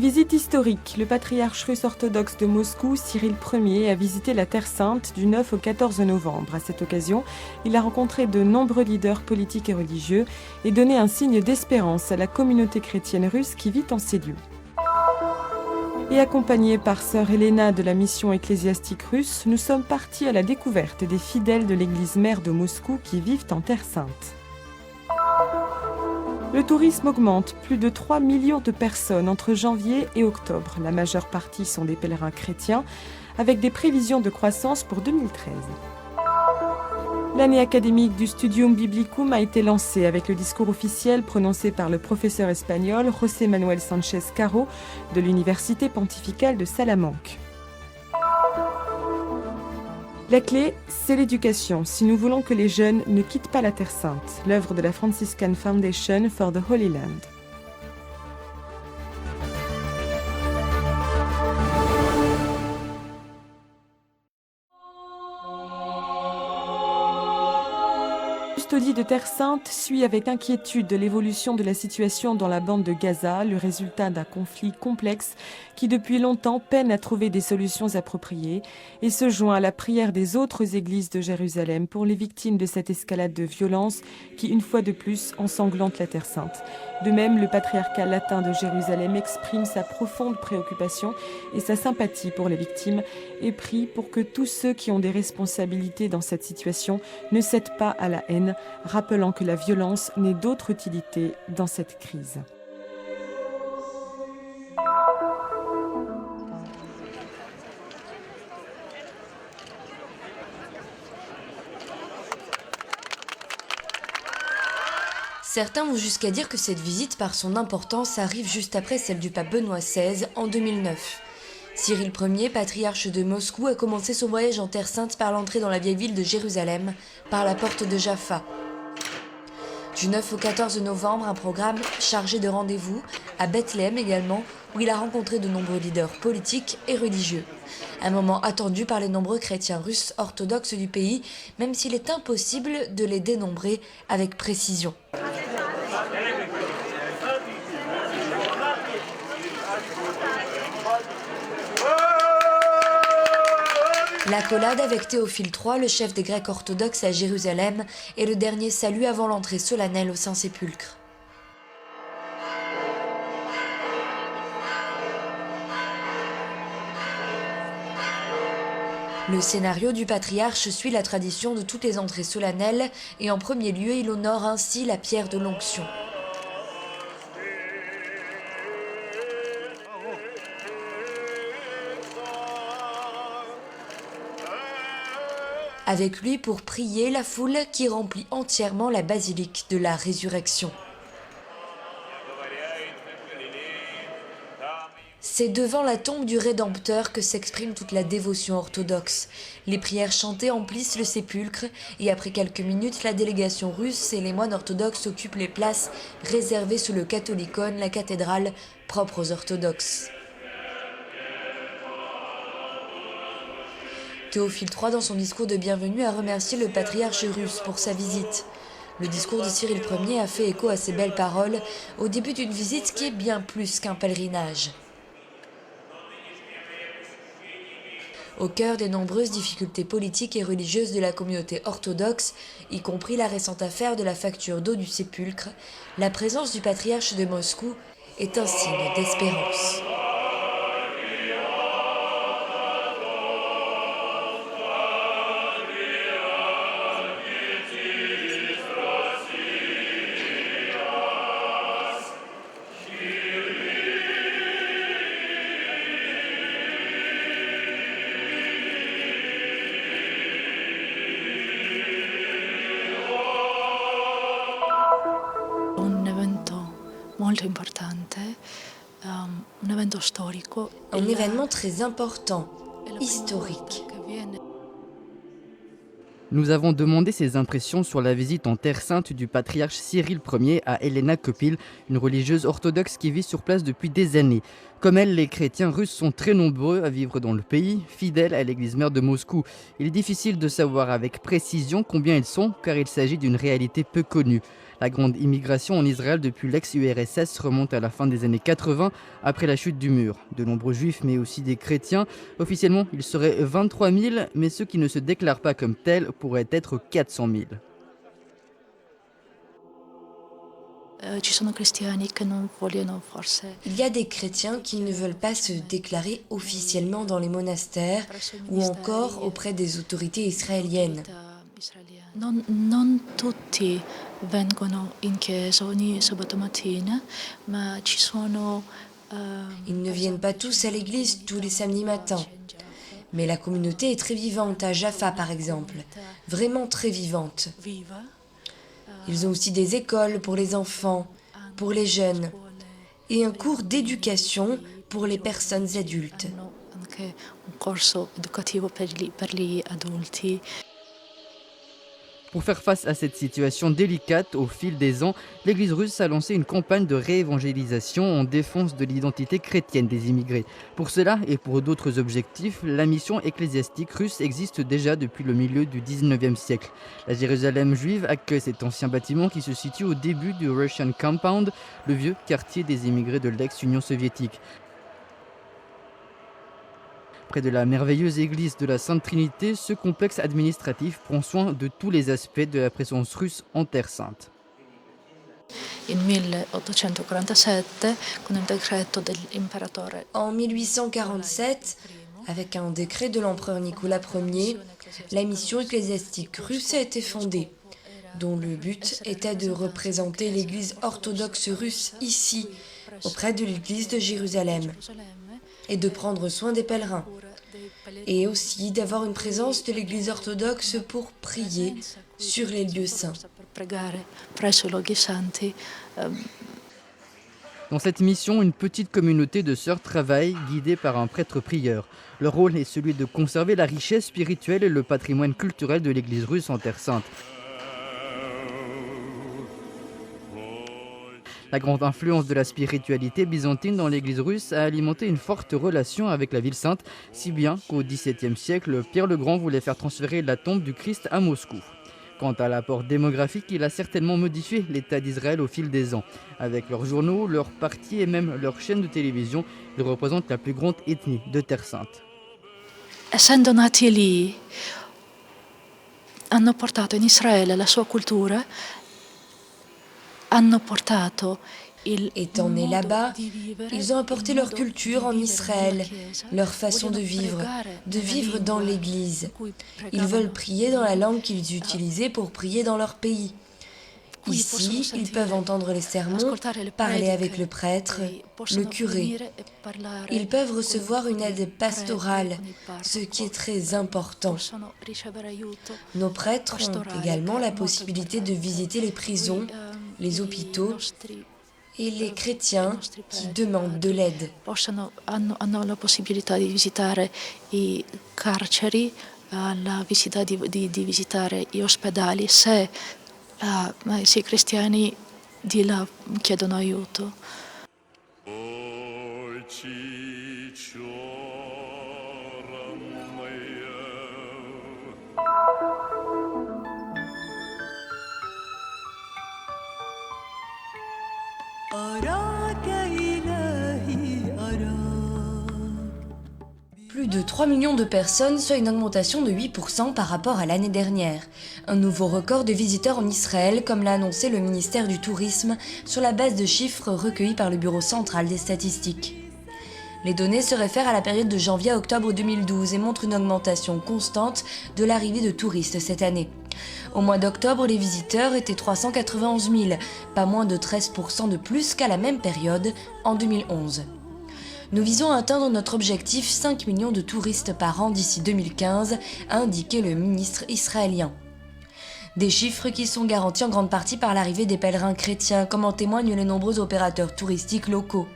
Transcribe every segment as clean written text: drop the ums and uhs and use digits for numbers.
visite historique. Le patriarche russe orthodoxe de Moscou, Cyril Ier, a visité la Terre Sainte du 9 au 14 novembre. À cette occasion, il a rencontré de nombreux leaders politiques et religieux et donné un signe d'espérance à la communauté chrétienne russe qui vit en ces lieux. Et accompagnés par sœur Elena de la mission ecclésiastique russe, nous sommes partis à la découverte des fidèles de l'église mère de Moscou qui vivent en Terre Sainte. Le tourisme augmente, plus de 3 millions de personnes entre janvier et octobre. La majeure partie sont des pèlerins chrétiens, avec des prévisions de croissance pour 2013. L'année académique du Studium Biblicum a été lancée avec le discours officiel prononcé par le professeur espagnol José Manuel Sánchez Caro de l'Université pontificale de Salamanque. La clé, c'est l'éducation, si nous voulons que les jeunes ne quittent pas la Terre Sainte, l'œuvre de la Franciscan Foundation for the Holy Land. La custodie de Terre Sainte suit avec inquiétude l'évolution de la situation dans la bande de Gaza, le résultat d'un conflit complexe qui depuis longtemps peine à trouver des solutions appropriées et se joint à la prière des autres églises de Jérusalem pour les victimes de cette escalade de violence qui, une fois de plus, ensanglante la Terre Sainte. De même, le patriarcat latin de Jérusalem exprime sa profonde préoccupation et sa sympathie pour les victimes et prie pour que tous ceux qui ont des responsabilités dans cette situation ne cèdent pas à la haine, rappelant que la violence n'est d'autre utilité dans cette crise. Certains vont jusqu'à dire que cette visite, par son importance, arrive juste après celle du pape Benoît XVI en 2009. Cyril Ier, patriarche de Moscou, a commencé son voyage en Terre Sainte par l'entrée dans la vieille ville de Jérusalem, par la porte de Jaffa. Du 9 au 14 novembre, un programme chargé de rendez-vous, à Bethléem également, où il a rencontré de nombreux leaders politiques et religieux. Un moment attendu par les nombreux chrétiens russes orthodoxes du pays, même s'il est impossible de les dénombrer avec précision. L'accolade avec Théophile III, le chef des Grecs orthodoxes à Jérusalem, est le dernier salut avant l'entrée solennelle au Saint-Sépulcre. Le scénario du patriarche suit la tradition de toutes les entrées solennelles et en premier lieu, il honore ainsi la pierre de l'onction. Avec lui pour prier la foule qui remplit entièrement la basilique de la Résurrection. C'est devant la tombe du Rédempteur que s'exprime toute la dévotion orthodoxe. Les prières chantées emplissent le sépulcre et après quelques minutes, la délégation russe et les moines orthodoxes occupent les places réservées sous le Catholicon, la cathédrale propre aux orthodoxes. Théophile III, dans son discours de bienvenue, a remercié le patriarche russe pour sa visite. Le discours de Cyril Ier a fait écho à ces belles paroles au début d'une visite qui est bien plus qu'un pèlerinage. Au cœur des nombreuses difficultés politiques et religieuses de la communauté orthodoxe, y compris la récente affaire de la facture d'eau du sépulcre, la présence du patriarche de Moscou est un signe d'espérance. Un événement très important, historique. Nous avons demandé ses impressions sur la visite en Terre Sainte du patriarche Cyril Ier à Elena Kopil, une religieuse orthodoxe qui vit sur place depuis des années. Comme elle, les chrétiens russes sont très nombreux à vivre dans le pays, fidèles à l'église mère de Moscou. Il est difficile de savoir avec précision combien ils sont, car il s'agit d'une réalité peu connue. La grande immigration en Israël depuis l'ex-URSS remonte à la fin des années 80, après la chute du mur. De nombreux juifs, mais aussi des chrétiens. Officiellement, ils seraient 23 000, mais ceux qui ne se déclarent pas comme tels pourraient être 400 000. Il y a des chrétiens qui ne veulent pas se déclarer officiellement dans les monastères ou encore auprès des autorités israéliennes. Non tutti vengono in chiesa ogni sabato mattina, ma ci sono Ils ne viennent pas tous à l'église tous les samedis matins. Mais la communauté est très vivante à Jaffa par exemple, vraiment très vivante. Ils ont aussi des écoles pour les enfants, pour les jeunes, et un cours d'éducation pour les personnes adultes. hanno anche un corso educativo per gli adulti. Pour faire face à cette situation délicate, au fil des ans, l'Église russe a lancé une campagne de réévangélisation en défense de l'identité chrétienne des immigrés. Pour cela et pour d'autres objectifs, la mission ecclésiastique russe existe déjà depuis le milieu du 19e siècle. La Jérusalem juive accueille cet ancien bâtiment qui se situe au début du Russian Compound, le vieux quartier des immigrés de l'ex-Union soviétique. Près de la merveilleuse église de la Sainte Trinité, ce complexe administratif prend soin de tous les aspects de la présence russe en Terre Sainte. In 1847, con il decreto dell'imperatore En 1847, avec un décret de l'empereur Nicolas Ier, la mission ecclésiastique russe a été fondée, dont le but était de représenter l'Église orthodoxe russe ici, auprès de l'Église de Jérusalem, et de prendre soin des pèlerins, et aussi d'avoir une présence de l'Église orthodoxe pour prier sur les lieux saints. Dans cette mission, une petite communauté de sœurs travaille, guidée par un prêtre-prieur. Leur rôle est celui de conserver la richesse spirituelle et le patrimoine culturel de l'Église russe en Terre Sainte. La grande influence de la spiritualité byzantine dans l'Église russe a alimenté une forte relation avec la ville sainte, si bien qu'au XVIIe siècle, Pierre le Grand voulait faire transférer la tombe du Christ à Moscou. Quant à l'apport démographique, il a certainement modifié l'État d'Israël au fil des ans. Avec leurs journaux, leurs partis et même leurs chaînes de télévision, ils représentent la plus grande ethnie de Terre Sainte. Essendo nati lì, hanno portato in Israele la sua cultura, hanno portato il Étant nés modo là-bas, di vivere, ils ont apporté il leur modo culture di en vivere Israël, nella chiesa. leur façon de Vogliono vivre pregare dans nella l'Église. lingua in cui Ils pregavano. veulent prier dans la langue qu'ils utilisaient pour prier dans leur pays. Qui possono Ici, ils sentire, peuvent entendre les sermons, ascoltare le parler prediche, avec le prêtre, e le possono curé. venire e parlare Ils peuvent con recevoir une aide il prete, pastorale, con il parroco. ce qui est très important. Possono ricevere aiuto Nos prêtres ont pastorale, également che è la molto possibilité de importante. visiter les prisons, les I hôpitaux nostri et les chrétiens qui demandent de l'aide. hanno la possibilità di visitare i carceri, la visita di visitare gli ospedali se i cristiani di là chiedono aiuto. Plus de 3 millions de personnes, soit une augmentation de 8% par rapport à l'année dernière. Un nouveau record de visiteurs en Israël, comme l'a annoncé le ministère du Tourisme, sur la base de chiffres recueillis par le Bureau central des statistiques. Les données se réfèrent à la période de janvier à octobre 2012 et montrent une augmentation constante de l'arrivée de touristes cette année. Au mois d'octobre, les visiteurs étaient 391 000, pas moins de 13% de plus qu'à la même période en 2011. Nous visons à atteindre notre objectif 5 millions de touristes par an d'ici 2015, a indiqué le ministre israélien. Des chiffres qui sont garantis en grande partie par l'arrivée des pèlerins chrétiens, comme en témoignent les nombreux opérateurs touristiques locaux.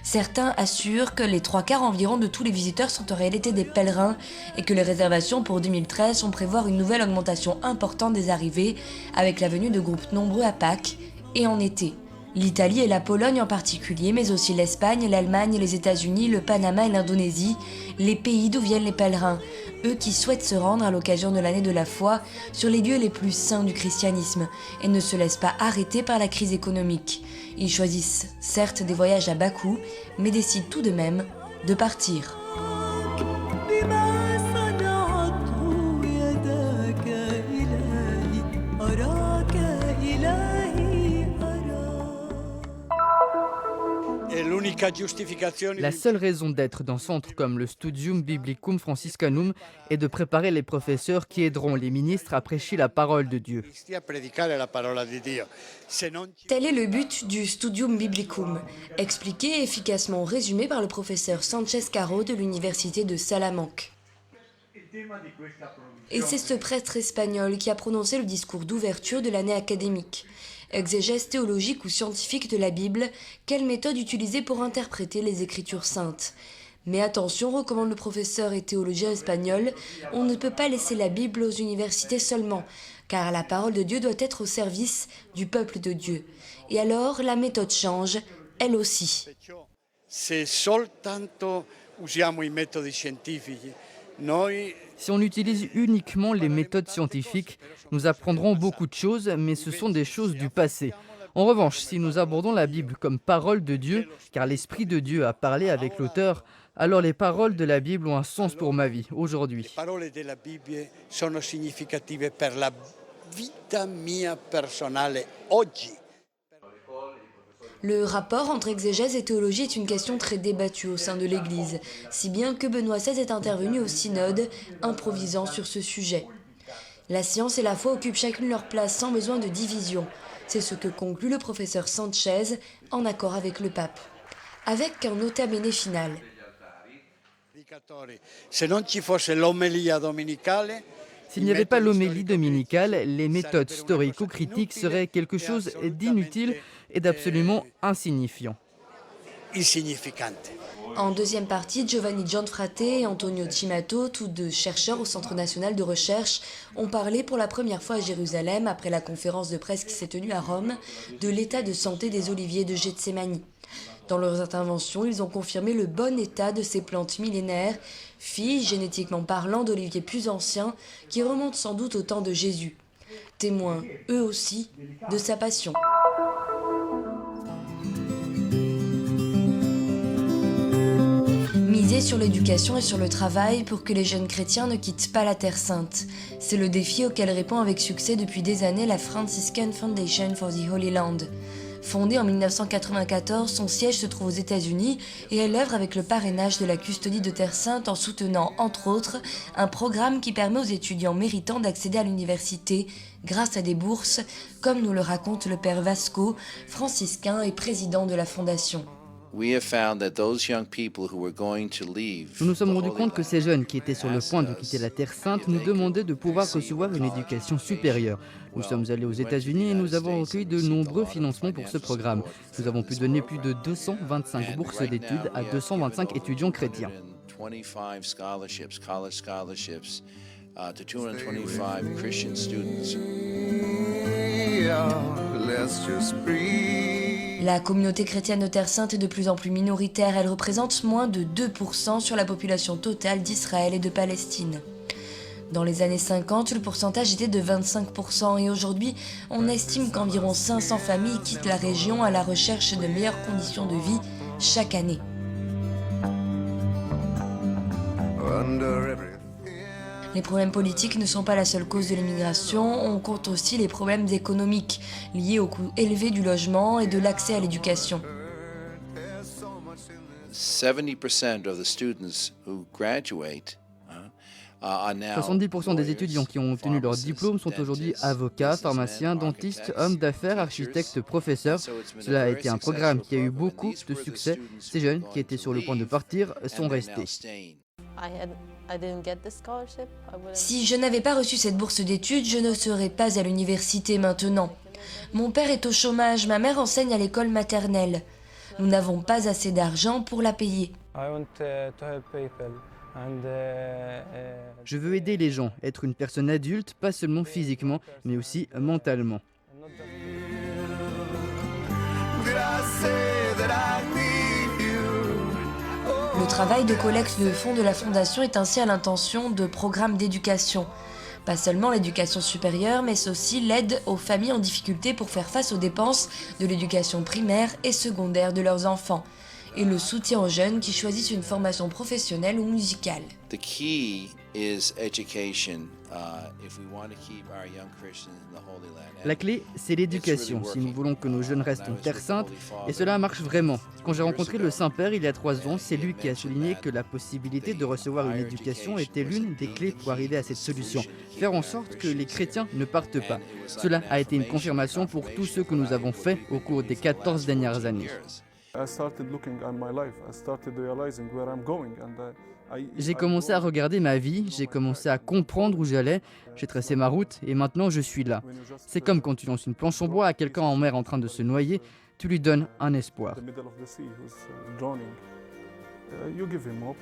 Certains assurent que les 3/4 environ de tous les visiteurs sont en réalité des pèlerins et que les réservations pour 2013 font prévoir une nouvelle augmentation importante des arrivées avec la venue de groupes nombreux à Pâques et en été. L'Italie et la Pologne en particulier, mais aussi l'Espagne, l'Allemagne, les États-Unis, le Panama et l'Indonésie, les pays d'où viennent les pèlerins, eux qui souhaitent se rendre à l'occasion de l'année de la foi sur les lieux les plus saints du christianisme et ne se laissent pas arrêter par la crise économique. Ils choisissent certes des voyages à bas coût, mais décident tout de même de partir. La seule raison d'être d'un centre comme le Studium Biblicum Franciscanum est de préparer les professeurs qui aideront les ministres à prêcher la parole de Dieu. Tel est le but du Studium Biblicum, expliqué et efficacement résumé par le professeur Sanchez Caro de l'université de Salamanque. Et c'est ce prêtre espagnol qui a prononcé le discours d'ouverture de l'année académique. Exégèse théologique ou scientifique de la Bible, quelle méthode utiliser pour interpréter les Écritures saintes? Mais attention, recommande le professeur et théologien espagnol, on ne peut pas laisser la Bible aux universités seulement, car la parole de Dieu doit être au service du peuple de Dieu. Et alors, la méthode change, elle aussi. Se soltanto usiamo I metodi scientifici, noi Si on utilise uniquement les méthodes scientifiques, nous apprendrons beaucoup de choses, mais ce sont des choses du passé. En revanche, si nous abordons la Bible comme parole de Dieu, car l'Esprit de Dieu a parlé avec l'auteur, alors les paroles de la Bible ont un sens pour ma vie, aujourd'hui. le parole della Bibbia sono significative per la vita mia personale oggi. Le rapport entre exégèse et théologie est une question très débattue au sein de l'Église, si bien que Benoît XVI est intervenu au synode, improvisant sur ce sujet. La science et la foi occupent chacune leur place sans besoin de division. C'est ce que conclut le professeur Sanchez, en accord avec le pape. Avec un nota bene final. Se non ci fosse l'omelia domenicale, S'il n'y avait pas l'homélie dominicale, les méthodes storico-critiques seraient quelque chose d'inutile et d'absolument insignifiant. insignificante. En deuxième partie, Giovanni Gianfrate et Antonio Cimato, tous deux chercheurs au Centre national de recherche, ont parlé pour la première fois à Jérusalem, après la conférence de presse qui s'est tenue à Rome, de l'état de santé des oliviers de Gethsémani. Dans leurs interventions, ils ont confirmé le bon état de ces plantes millénaires, filles, génétiquement parlant, d'oliviers plus anciens, qui remontent sans doute au temps de Jésus. Témoins, eux aussi, de sa passion. Miser sur l'éducation et sur le travail pour que les jeunes chrétiens ne quittent pas la Terre Sainte. C'est le défi auquel répond avec succès depuis des années la Franciscan Foundation for the Holy Land. Fondée en 1994, son siège se trouve aux États-Unis et elle œuvre avec le parrainage de la custodie de Terre Sainte en soutenant, entre autres, un programme qui permet aux étudiants méritants d'accéder à l'université grâce à des bourses, comme nous le raconte le père Vasco, franciscain et président de la fondation. Nous nous sommes rendus compte que ces jeunes qui étaient sur le point de quitter la Terre Sainte nous demandaient de pouvoir recevoir une éducation supérieure. Nous sommes allés aux États-Unis et nous avons recueilli de nombreux financements pour ce programme. Nous avons pu donner plus de 225 bourses d'études à 225 étudiants chrétiens. La communauté chrétienne de Terre Sainte est de plus en plus minoritaire. Elle représente moins de 2% sur la population totale d'Israël et de Palestine. Dans les années 50, le pourcentage était de 25% et aujourd'hui, on estime qu'environ 500 familles quittent la région à la recherche de meilleures conditions de vie chaque année. Les problèmes politiques ne sont pas la seule cause de l'immigration, on compte aussi les problèmes économiques liés au coût élevé du logement et de l'accès à l'éducation. 70% des étudiants qui ont obtenu leur diplôme sont aujourd'hui avocats, pharmaciens, dentistes, hommes d'affaires, architectes, professeurs. Cela a été un programme qui a eu beaucoup de succès. Ces jeunes qui étaient sur le point de partir sont restés. Si je n'avais pas reçu cette bourse d'études, je ne serais pas à l'université maintenant. Mon père est au chômage, ma mère enseigne à l'école maternelle. Nous n'avons pas assez d'argent pour la payer. Je veux aider les gens, être une personne adulte, pas seulement physiquement, mais aussi mentalement. Le travail de collecte de fonds de la Fondation est ainsi à l'intention de programmes d'éducation. Pas seulement l'éducation supérieure, mais aussi l'aide aux familles en difficulté pour faire face aux dépenses de l'éducation primaire et secondaire de leurs enfants, et le soutien aux jeunes qui choisissent une formation professionnelle ou musicale. The key is education. If we want to keep our young Christians in the Holy Land. La clé, c'est l'éducation, si nous voulons que nos jeunes restent en Terre Sainte, et cela marche vraiment. Quand j'ai rencontré le Saint-Père il y a 3 ans, c'est lui qui a souligné que la possibilité de recevoir une éducation était l'une des clés pour arriver à cette solution. Faire en sorte que les chrétiens ne partent pas. Cela a été une confirmation pour tout ce que nous avons fait au cours des 14 dernières années. J'ai commencé à regarder ma vie, j'ai commencé à comprendre où j'allais, j'ai tracé ma route et maintenant je suis là. C'est comme quand tu lances une planche en bois à quelqu'un en mer en train de se noyer, tu lui donnes un espoir. the middle of the sea who's drowning. You give him hope.